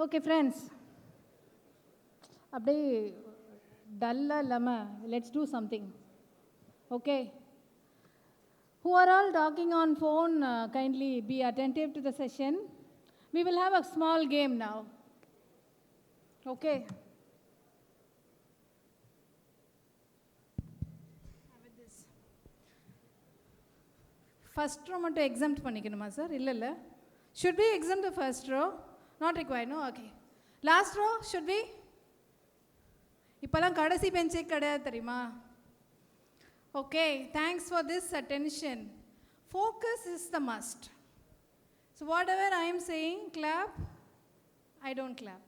Okay, friends. அப்படியே டல்லாக இல்லாமல் let's do something. Okay. Who are all talking on phone, kindly be attentive to the session. We will have a small game now. Okay. First row மட்டும் exempt பண்ணிக்கணுமா sir? இல்லை. Should we exempt the first row? Not required, no? Okay. Last row, should we? இப்போலாம் கடைசி பெஞ்சே கிடையாது தெரியுமா? Okay, thanks for this attention. Focus is the must. So whatever I am saying, clap. I don't clap.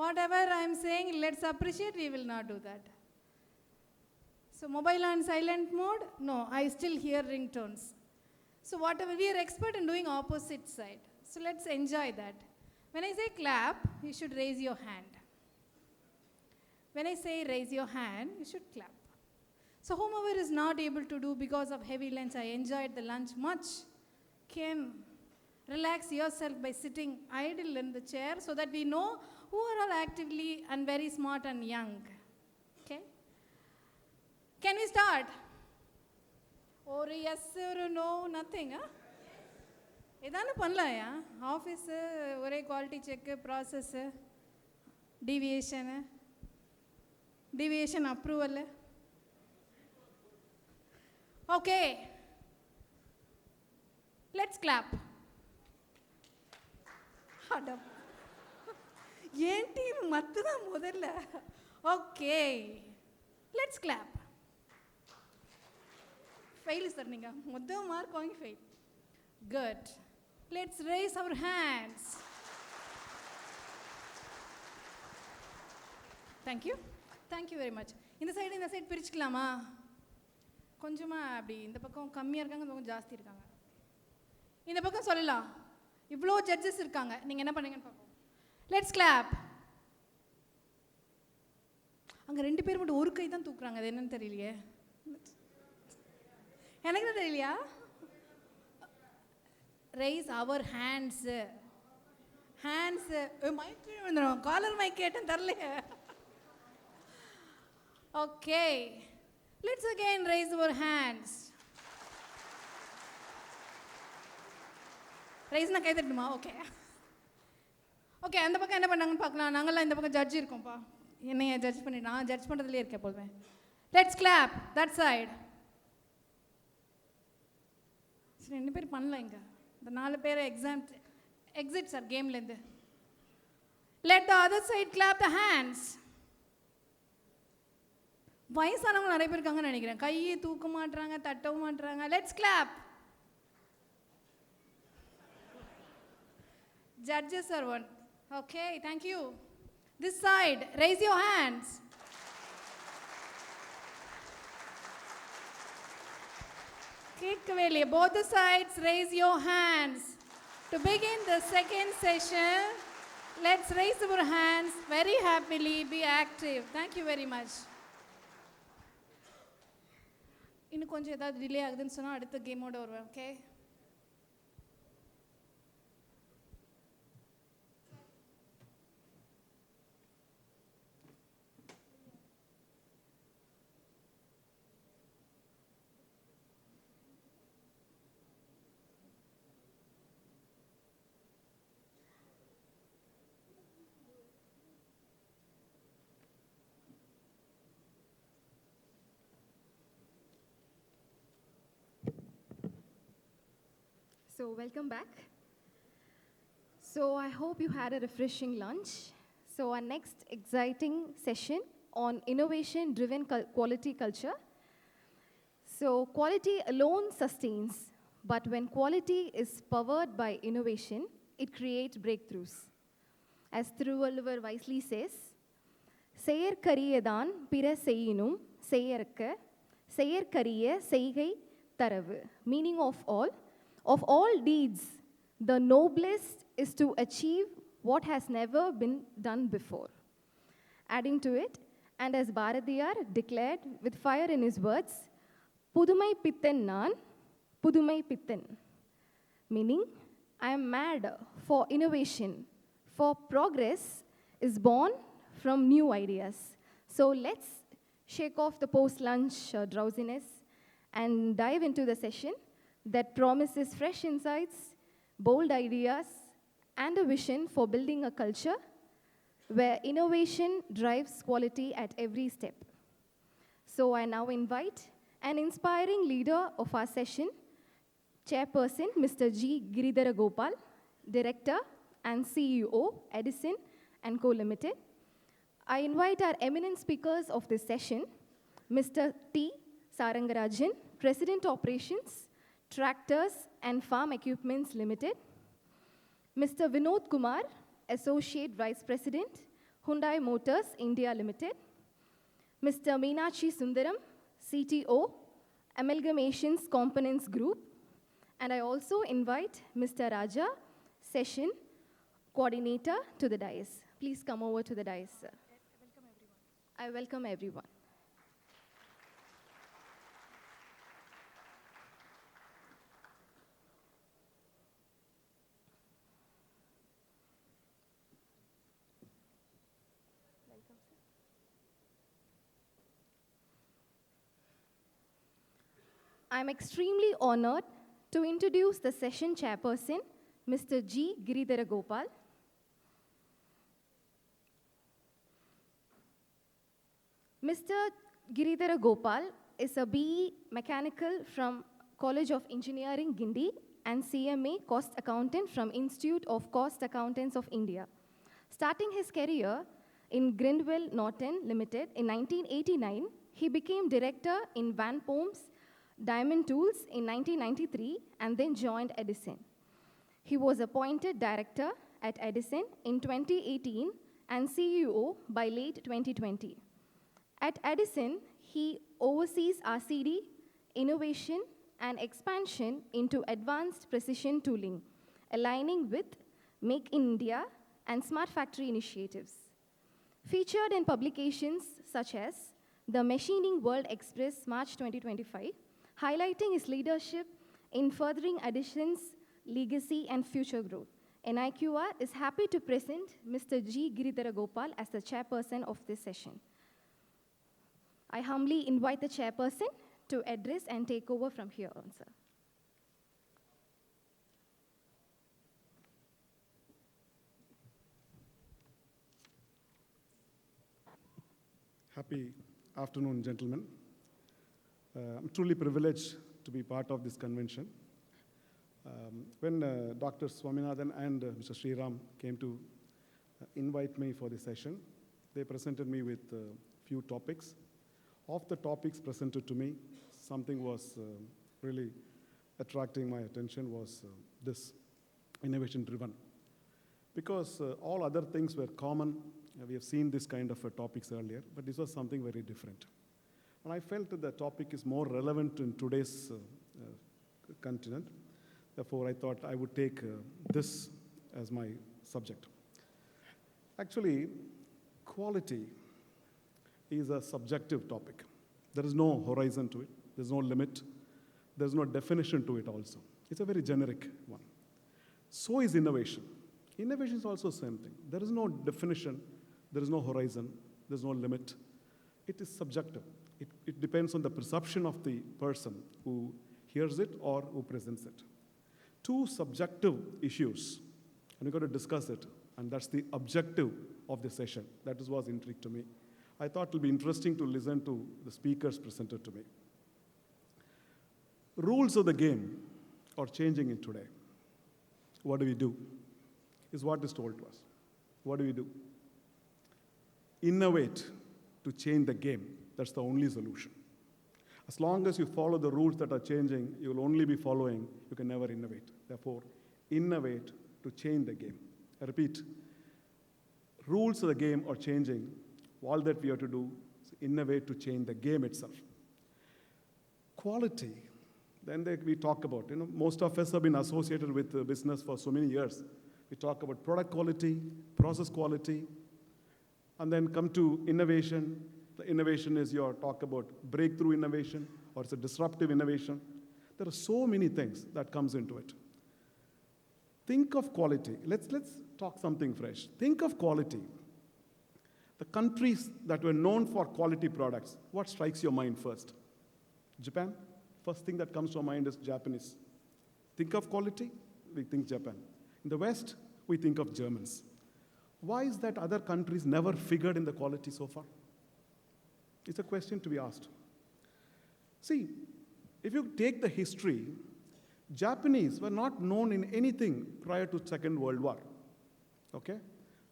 Whatever I am saying, let's appreciate, we will not do that. So mobile on silent mode? No, I still hear ringtones. So whatever, we are expert in doing opposite side. So let's enjoy that. When I say clap, you should raise your hand. When I say raise your hand, you should clap. So whomever is not able to do because of heavy lunch, I enjoyed the lunch much, can relax yourself by sitting idle in the chair so that we know who are all actively and very smart and young. Okay? Can we start? Or yes or no, nothing, huh? இதானே பண்ணலாயா? Office ஒரே quality check, process, deviation approval. Okay, let's clap. ஏன் team மத்துதான் முதல்ல. Okay, let's clap. Fail sir, நீங்கள் மொத்தம் mark வாங்கி fail. Good. Let's raise our hands. Thank you. Thank you very much. இந்த சைடு பிரிச்சுக்கலாமா? கொஞ்சமாக அப்படி இந்த பக்கம் கம்மியாக இருக்காங்க, இந்த பக்கம் ஜாஸ்தி இருக்காங்க. இந்த பக்கம் சொல்லலாம், இவ்வளோ ஜட்ஜஸ் இருக்காங்க, நீங்கள் என்ன பண்ணுங்கன்னு பார்ப்போம். Let's clap. அங்கே 2 பேர் மட்டும் ஒரு கை தான் தூக்குறாங்க, அது என்னன்னு தெரியலையே. எனக்கு தான் தெரியலையா? Raise our hands. Hands. Mic விழுந்துடும். காலர் மைக் கேட்டேன் தரலையே. Okay. Let's again raise our hands. ரைஸ்னா கை தட்டுமா? ஓகே. ஓகே, அந்த பக்கம் என்ன பண்ணாங்கன்னு பார்க்கலாம். நாங்கள்லாம் இந்த பக்கம் ஜட்ஜ் இருக்கோம்ப்பா. என்னைய ஜட்ஜ் பண்ணி நான் ஜட்ஜ் பண்ணுறதுலேயே இருக்கேன் எப்போதுமே. Let's clap that side. 2 பேர் பண்ணல இங்கே. இந்த 4 பேர் exit சார் கேம்லேருந்து. Let the other side clap the hands. வயசானவங்க நிறைய பேர் இருக்காங்கன்னு நினைக்கிறேன். கையை தூக்க மாட்டுறாங்க, தட்டவும் மாட்டுறாங்க. Let's clap. Judges are one. Okay, thank you. This side, raise your hands. கேட்கவே both the sides, raise your hands. To begin the second session, let's raise our hands very happily, be active. Thank you very much. இன்னும் கொஞ்சம் ஏதாவது delay ஆகுதுன்னு சொன்னால் அடுத்த கேமோட வருவேன். Okay, So welcome back. So I hope you had a refreshing lunch. So our next exciting session on innovation-driven quality culture. So quality alone sustains, but when quality is powered by innovation, it creates breakthroughs. As Thiruvalluvar wisely says, செயற்கரியதான் பிற செய்யினும் செயற்க செயற்கரிய செய்கை தரவு. Meaning of all deeds, the noblest is to achieve what has never been done before. Adding to it, and as Bharatiyar declared with fire in his words, Pudumai Pittan Nan, Pudumai Pittan. Meaning, I am mad for innovation, For progress is born from new ideas. So let's shake off the post-lunch drowsiness and dive into the session that promises fresh insights, bold ideas, and a vision for building a culture where innovation drives quality at every step. So I now invite an inspiring leader of our session, Chairperson Mr. G. Giridhara Gopal, Director and CEO, Edison & Co. Limited. I invite our eminent speakers of this session, Mr. T. Sarangarajan, President Operations, Tractors and Farm Equipments Limited, Mr. Vinod Kumar, Associate Vice President, Hyundai Motors India Limited, Mr. Meenakshi Sundaram, CTO, Amalgamations Components Group, and I also invite Mr. Raja, Session Coordinator, to the dais. Please come over to the dais, sir. I welcome everyone. I'm extremely honored to introduce the session chairperson, Mr. G. Giridhara Gopal. Mr. Giridhara Gopal is a BE Mechanical from College of Engineering, Guindy, and CMA Cost Accountant from Institute of Cost Accountants of India. Starting his career in Grindwell Norton Limited in 1989, he became director in Van Pom's Diamond Tools in 1993 and then joined Edison. He was appointed director at Edison in 2018 and CEO by late 2020. At Edison, he oversees RCD, innovation, and expansion into advanced precision tooling, aligning with Make in India and Smart Factory initiatives. Featured in publications such as the Machining World Express March 2025, highlighting his leadership in furthering Edison's legacy and future growth. NIQR is happy to present Mr. G. Giridhara Gopal as the chairperson of this session. I humbly invite the chairperson to address and take over from here on, sir. Happy afternoon, gentlemen. I'm truly privileged to be part of this convention. When Dr. Swaminathan and Mr. Sriram came to invite me for this session, they presented me with a few topics. Of the topics presented to me, something was really attracting my attention was this, innovation-driven. Because all other things were common. We have seen this kind of topics earlier, but this was something very different. And I felt that the topic is more relevant in today's continent. Therefore, I thought I would take this as my subject. Actually, quality is a subjective topic. There is no horizon to it. There's no limit. There's no definition to it also. It's a very generic one. So is innovation. Innovation is also the same thing. There is no definition. There is no horizon. There's no limit. It is subjective. It depends on the perception of the person who hears it or who presents it. Two subjective issues, and we're going to discuss it, and that's the objective of the session. That is what's intriguing to me. I thought it would be interesting to listen to the speakers presented to me. Rules of the game are changing in today. What do we do? Is what is told to us. What do we do? Innovate to change the game. That's the only solution. As long as you follow the rules that are changing, you will only be following, you can never innovate. Therefore, innovate to change the game. I repeat, rules of the game are changing. All that we have to do is innovate to change the game itself. Quality, then we talk about, most of us have been associated with business for so many years. We talk about product quality, process quality, and then come to innovation. The innovation is your talk about breakthrough innovation, or it's a disruptive innovation. There are so many things that comes into it. Think of quality. Let's talk something fresh. Think of quality. The countries that were known for quality products, what strikes your mind first? Japan? First thing that comes to our mind is Japanese. Think of quality, we think Japan. In the West, we think of Germans. Why is that other countries never figured in the quality so far? It's a question to be asked. See, if you take the history, Japanese were not known in anything prior to Second World War. Okay?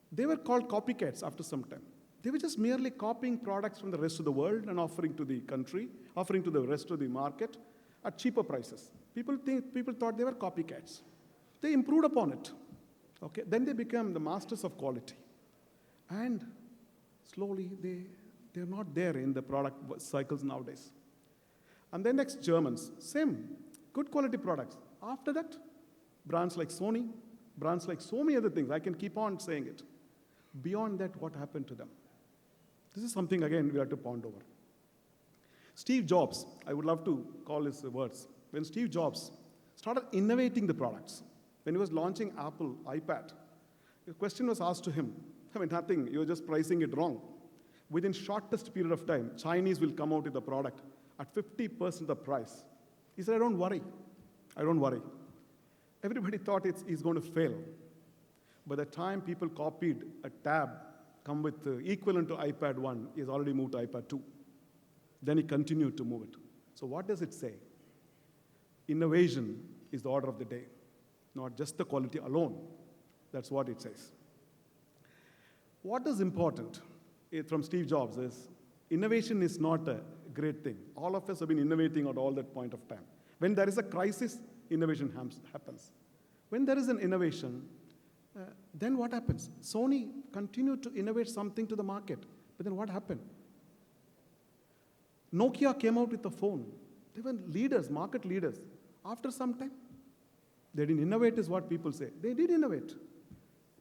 They were called copycats after some time. They were just merely copying products from the rest of the world and offering to the country, offering to the rest of the market at cheaper prices. People thought they were copycats. They improved upon it. Okay? Then they became the masters of quality. And slowly they're not there in the product cycles nowadays. And then next, Germans, same, good quality products. After that, brands like Sony, brands like so many other things. I can keep on saying it. Beyond that, what happened to them? This is something, again, we have to ponder over. Steve Jobs, I would love to call his words. When Steve Jobs started innovating the products, when he was launching Apple iPad, the question was asked to him, nothing, you're just pricing it wrong. Within shortest period of time, Chinese will come out with a product at 50% the price. He said, I don't worry. Everybody thought he's going to fail. By the time people copied a tab, come with equivalent to iPad 1, he's already moved to iPad 2. Then he continued to move it. So what does it say? Innovation is the order of the day, not just the quality alone. That's what it says. What is important from Steve Jobs is innovation is not a great thing. All of us have been innovating at all that point of time. When there is a crisis, innovation happens. When there is an innovation, then what happens? Sony continued to innovate something to the market, but then what happened? Nokia came out with a phone. They were leaders, market leaders. After some time, they didn't innovate is what people say. They did innovate.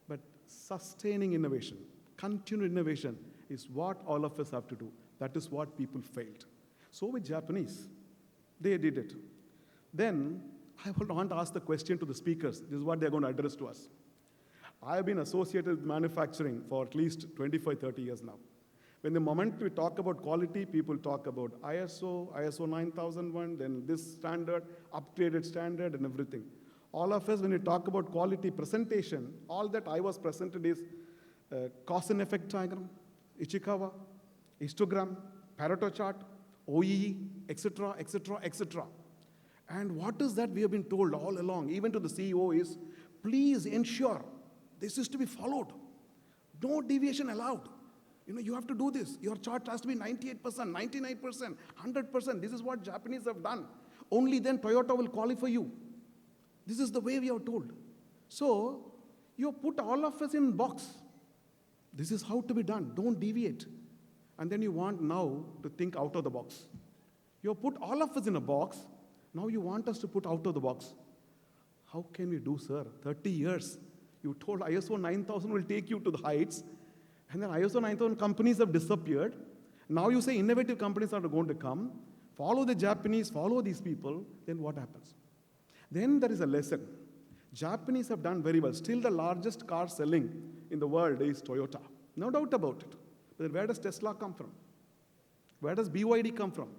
But sustaining innovation, continued innovation is what all of us have to do. That is what people failed. So with Japanese, they did it. Then I want to ask the question to the speakers. This is what they're going to address to us. I have been associated with manufacturing for at least 25, 30 years now. When the moment we talk about quality, people talk about ISO 9001, then this standard, upgraded standard, and everything. All of us, when we talk about quality presentation, all that I was presented is cause and effect diagram, Ichikawa, histogram, Pareto chart, OEE, etc., etc., etc. And what is that we have been told all along, even to the CEO, is please ensure this is to be followed. No deviation allowed. You have to do this. Your chart has to be 98%, 99%, 100%. This is what Japanese have done. Only then Toyota will qualify you. This is the way we are told. So, you put all of us in box. This is how to be done. Don't deviate. And then you want now to think out of the box. You put all of us in a box. Now you want us to put out of the box. How can we do, sir? 30 years. You told ISO 9000 will take you to the heights. And then ISO 9000 companies have disappeared. Now you say innovative companies are going to come. Follow the Japanese, follow these people. Then what happens? Then there is a lesson. Japanese have done very well. Still the largest car selling in the world is Toyota. No doubt about it. But where does Tesla come from? Where does BYD come from?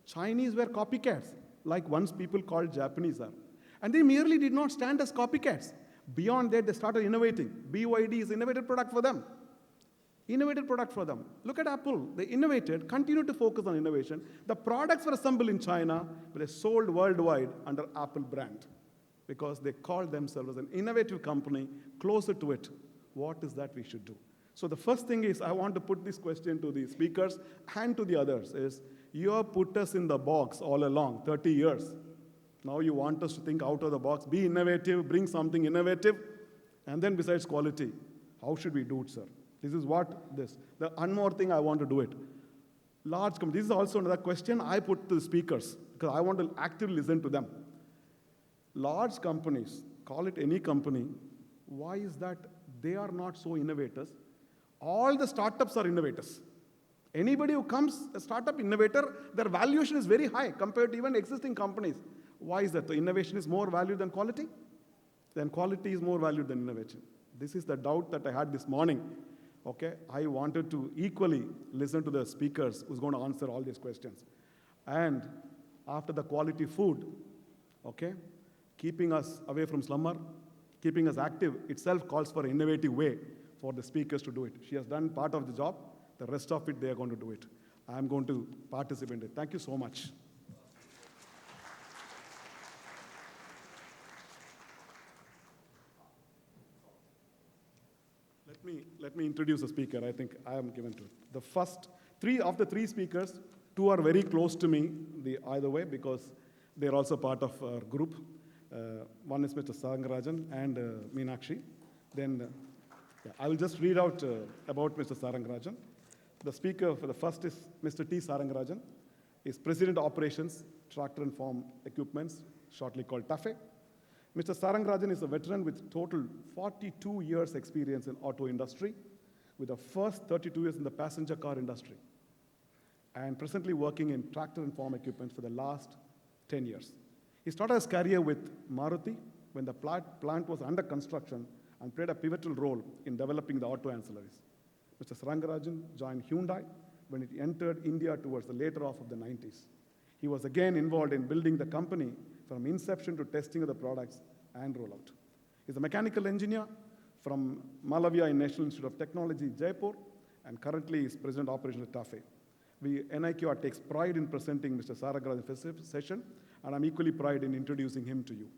Chinese were copycats, like once people called Japanese are. And they merely did not stand as copycats. Beyond that, they started innovating. BYD is innovative product for them. Innovative product for them. Look at Apple. They innovated, continued to focus on innovation. The products were assembled in China, but they sold worldwide under Apple brand because they called themselves as an innovative company closer to it. What is that we should do? So the first thing is, I want to put this question to the speakers and to the others is, you have put us in the box all along, 30 years. Now you want us to think out of the box, be innovative, bring something innovative, and then besides quality, how should we do it, sir? This is what this. The one more thing I want to do it. Large companies, this is also another question I put to the speakers, because I want to actively listen to them. Large companies, call it any company, why is that they are not so innovators? All the startups are innovators. Anybody who comes, a startup innovator, their valuation is very high compared to even existing companies. Why is that? The innovation is more value than quality? then quality is more valued than innovation. This is the doubt that I had this morning. Okay, I wanted to equally listen to the speakers who's going to answer all these questions. And after the quality food, okay, keeping us away from slumber, keeping us active itself calls for an innovative way for the speakers to do it. She has done part of the job. The rest of it, they are going to do it. I'm going to participate in it. Thank you so much. Let me introduce a speaker. I think I am given to it. The first three of the three speakers, two are very close to me, either way, because they're also part of our group. One is Mr. Sarangarajan and Meenakshi. Then I will just read out about Mr. Sarangarajan. The speaker for the first is Mr. T. Sarangarajan. He's President Operations, Tractor and Farm Equipments, shortly called TAFE. Mr. Sarangarajan is a veteran with total 42 years experience in auto industry, with the first 32 years in the passenger car industry, and presently working in tractor and farm equipment for the last 10 years. He started his career with Maruti when the plant was under construction and played a pivotal role in developing the auto ancillaries. Mr. Sarangarajan joined Hyundai when it entered India towards the later half of the 90s. He was again involved in building the company from inception to testing of the products and rollout. He's a mechanical engineer from Malavia National Institute of Technology, Jaipur, and currently is President Operations at TAFE. NIQR takes pride in presenting Mr. Sarangarajan's session, and I'm equally pride in introducing him to you.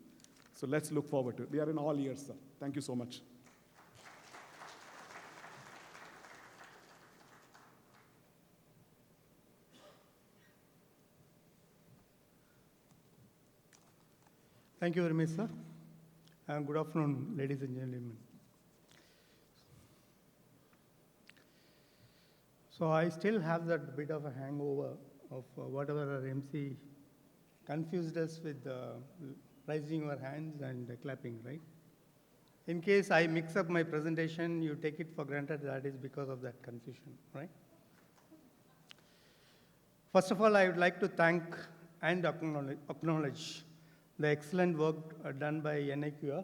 So let's look forward to it. We are in all ears, sir. Thank you so much. Thank you very much, sir. And good afternoon, ladies and gentlemen. So I still have that bit of a hangover of whatever our MC confused us with raising your hands and clapping, right? In case I mix up my presentation, you take it for granted that is because of that confusion, right? First of all, I would like to thank and acknowledge the excellent work done by NIQR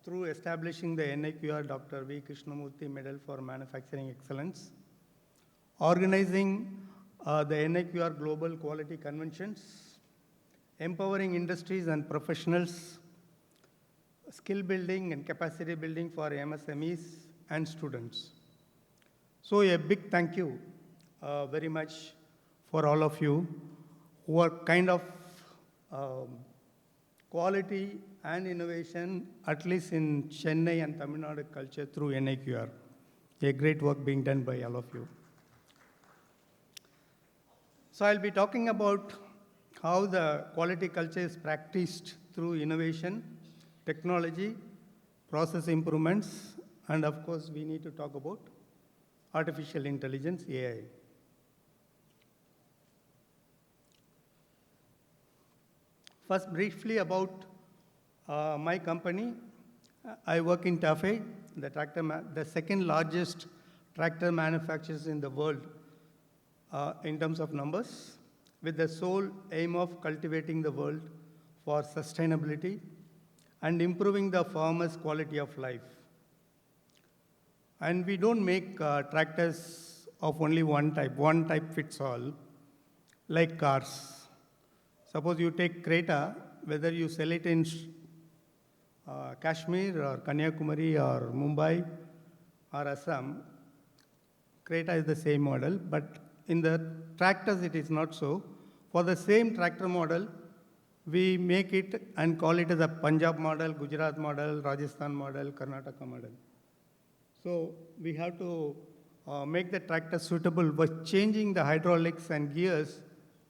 through establishing the NIQR Dr. V. Krishnamurthy Medal for Manufacturing Excellence, organizing the NIQR Global Quality Conventions, empowering industries and professionals, skill building and capacity building for MSMEs and students. So a big thank you very much for all of you who are kind of quality and innovation, at least in Chennai and Tamil Nadu culture through NIQR. A great work being done by all of you. So I'll be talking about how the quality culture is practiced through innovation, technology, process improvements, and of course we need to talk about artificial intelligence, AI. First, briefly about my company. I work in TAFE, the second largest tractor manufacturers in the world in terms of numbers, with the sole aim of cultivating the world for sustainability and improving the farmer's quality of life. And we don't make tractors of only one type fits all, like cars. Suppose you take Creta, whether you sell it in Kashmir or Kanyakumari or Mumbai or Assam, Creta is the same model, but in the tractors it is not so. For the same tractor model, we make it and call it as a Punjab model, Gujarat model, Rajasthan model, Karnataka model. So we have to make the tractor suitable by changing the hydraulics and gears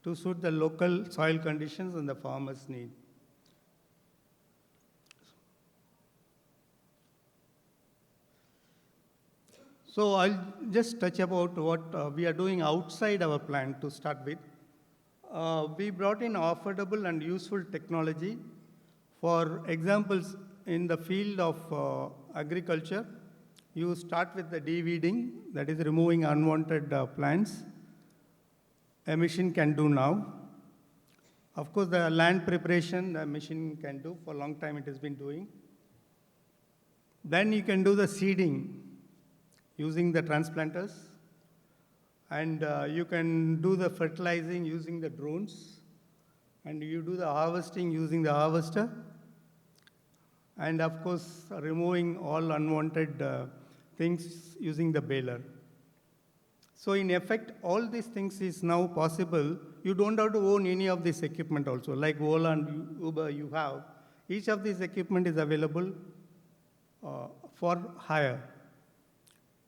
to suit the local soil conditions and the farmer's need. So I'll just touch about what we are doing outside our plant to start with. We brought in affordable and useful technology. For examples, in the field of agriculture, you start with the de-weeding, that is removing unwanted plants. A machine can do now. Of course, the land preparation the machine can do. For a long time it has been doing. Then you can do the seeding using the transplanters. And you can do the fertilizing using the drones. And you do the harvesting using the harvester. And of course, removing all unwanted things using the baler. So in effect, all these things is now possible. You don't have to own any of this equipment also. Like Ola and Uber you have. Each of these equipment is available for hire.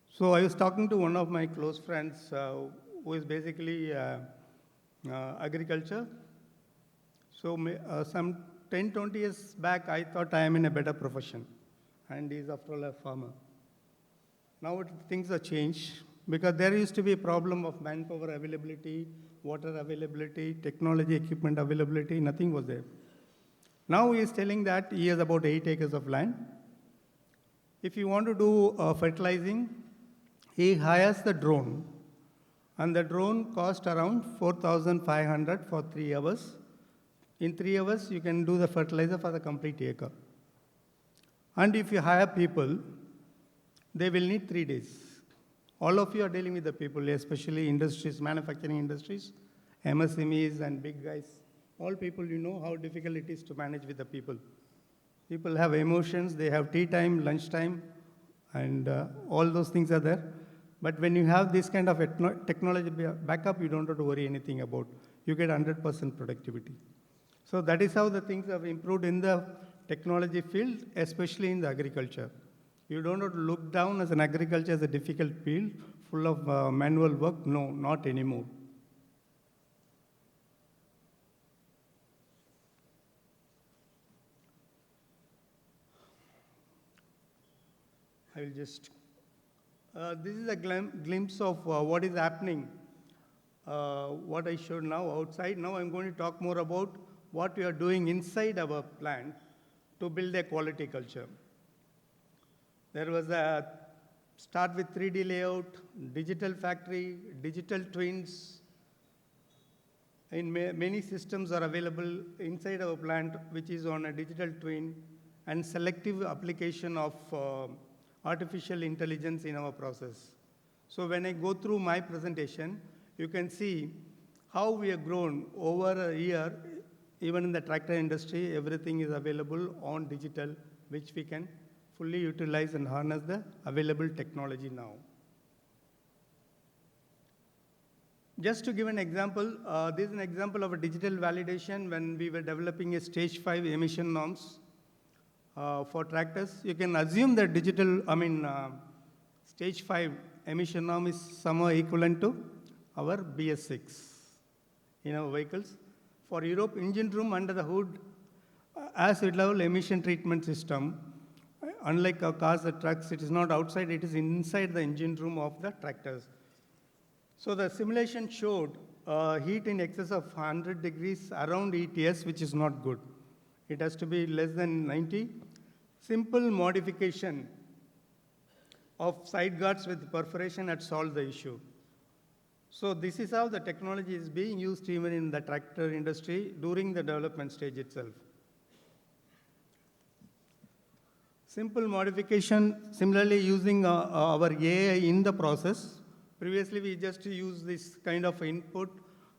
So I was talking to one of my close friends who is basically agriculture. So some 10, 20 years back, I thought I am in a better profession. And he's after all a farmer. Now things have changed because there used to be a problem of manpower availability, water availability, technology equipment availability, nothing was there. Now he is telling that he has about 8 acres of land. If you want to do fertilizing, he hires the drone. And the drone costs around 4,500 for 3 hours. In 3 hours, you can do the fertilizer for the complete acre. And if you hire people, they will need 3 days. All of you are dealing with the people, especially industries, manufacturing industries, MSMEs and big guys. All people, you know how difficult it is to manage with the people. People have emotions, they have tea time, lunch time, and all those things are there. But when you have this kind of technology backup, you don't have to worry anything about. You get 100% productivity. So that is how the things have improved in the technology field, especially in the agriculture. You don't have to look down as an agriculture as a difficult field, full of manual work. No, not anymore. I will just, this is a glimpse of what is happening, what I showed now outside. Now I'm going to talk more about what we are doing inside our plant to build a quality culture. There was a start with 3D layout, digital factory, digital twins. Many systems are available inside our plant, which is on a digital twin, and selective application of artificial intelligence in our process. So when I go through my presentation, you can see how we have grown over a year. Even in the tractor industry, everything is available on digital, which we can fully utilize and harness the available technology now. Just to give an example, this is an example of a digital validation when we were developing a stage 5 emission norms for tractors. You can assume that stage 5 emission norm is somewhere equivalent to our BS6 in our vehicles. For Europe, engine room under the hood as a level emission treatment system. Unlike our cars and trucks, it is not outside, it is inside the engine room of the tractors. So the simulation showed heat in excess of 100 degrees around ETS, which is not good. It has to be less than 90. Simple modification of side guards with perforation had solved the issue. So this is how the technology is being used even in the tractor industry during the development stage itself. Simple modification, similarly using our AI in the process. Previously, we just used this kind of input,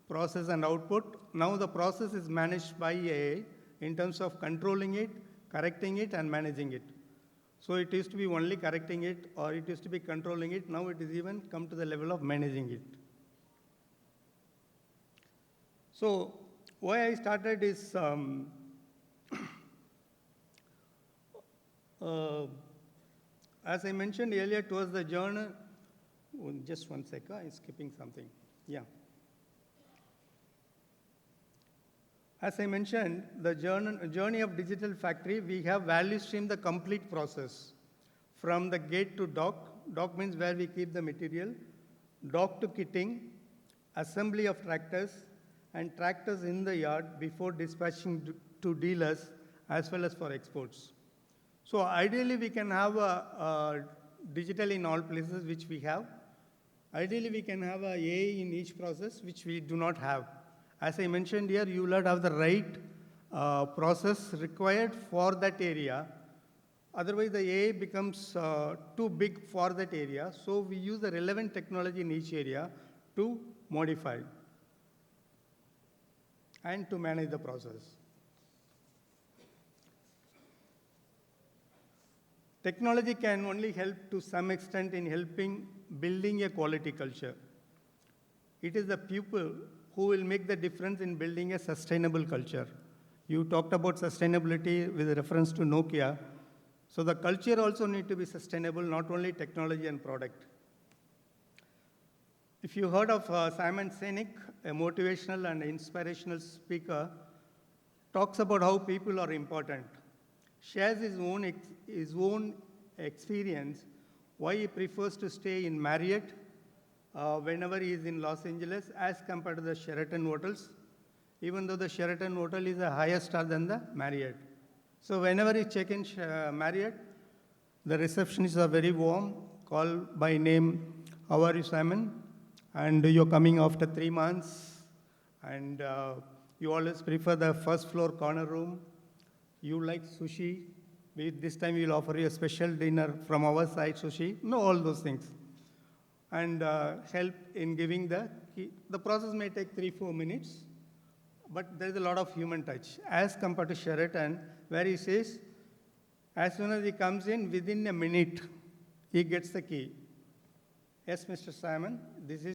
process, and output. Now the process is managed by AI in terms of controlling it, correcting it, and managing it. So it used to be only correcting it, or it used to be controlling it. Now it is even come to the level of managing it. So why I started is, as I mentioned earlier, towards the journey, just one second, I'm skipping something. Yeah. As I mentioned, the journey of digital factory, we have value stream the complete process. From the gate to dock, dock means where we keep the material, dock to kitting, assembly of tractors, and tractors in the yard before dispatching to dealers as well as for exports. So ideally, we can have a digital in all places, which we have. Ideally, we can have a AI in each process, which we do not have. As I mentioned here, you will have to have the right process required for that area. Otherwise, the AI becomes too big for that area. So we use the relevant technology in each area to modify and to manage the process. Technology can only help to some extent in helping building a quality culture. It is the people who will make the difference in building a sustainable culture. You talked about sustainability with reference to Nokia. So the culture also need to be sustainable, not only technology and product. If you heard of Simon Sinek, a motivational and inspirational speaker, talks about how people are important, shares his own experience, why he prefers to stay in Marriott whenever he is in Los Angeles as compared to the Sheraton hotels, even though the Sheraton hotel is a higher star than the Marriott. So whenever he check in Marriott, the receptionists are very warm, call by name, how are you, Simon? And you're coming after 3 months, and you always prefer the first floor corner room. You like sushi. This time we'll offer you a special dinner from our side, sushi. No, all those things. And help in giving the key. The process may take 3-4 minutes, but there's a lot of human touch. As compared to Sheraton, where he says, as soon as he comes in, within a minute, he gets the key. Yes, Mr. Simon, this is